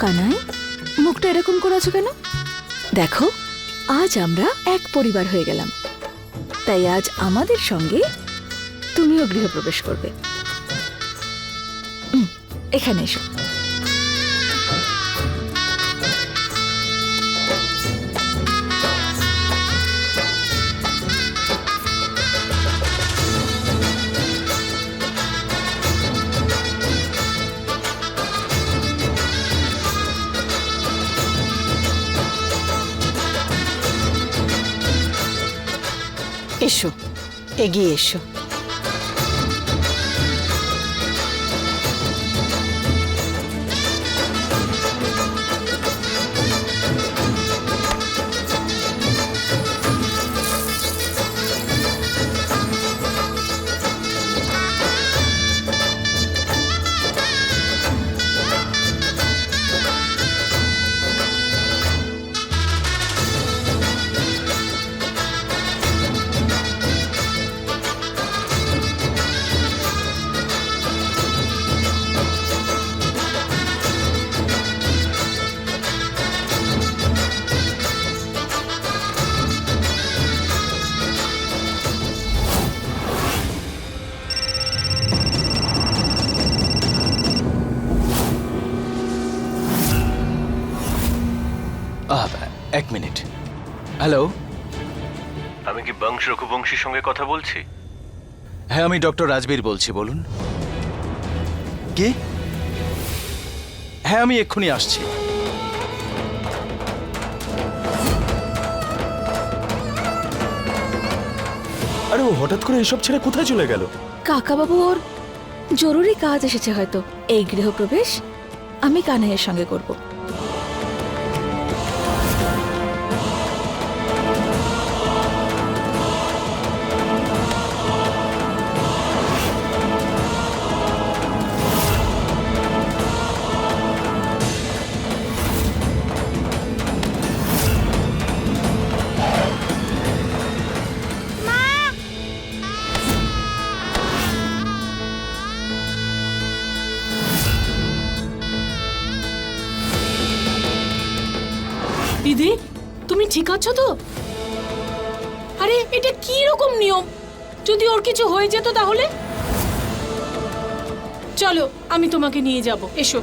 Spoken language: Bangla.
কানাই, মুখটা এরকম করে আছো কেন? দেখো, আজ আমরা এক পরিবার হয়ে গেলাম, তাই আজ আমাদের সঙ্গে তুমিও গৃহপ্রবেশ করবে। এখানে এসো। এসো, এগিয়ে এসো। এক মিনিট। হ্যালো, আমি কি বংশ রঘুবংশীর সঙ্গে কথা বলছি? হ্যাঁ আমি ডক্টর রাজবীর বলছি, বলুন। কি? হ্যাঁ আমি এক্ষুনি আসছি। আরে ও হঠাৎ করে এসব ছেড়ে কোথায় চলে গেল? কাকাবাবু, ওর জরুরি কাজ এসেছে হয়তো। এই গৃহপ্রবেশ আমি কানাইয়ের সঙ্গে করব। দিদি, তুমি ঠিক আছো তো? আরে এটা কি রকম নিয়ম? যদি ওর কিছু হয়ে যেত তাহলে? চলো, আমি তোমাকে নিয়ে যাব, এসো।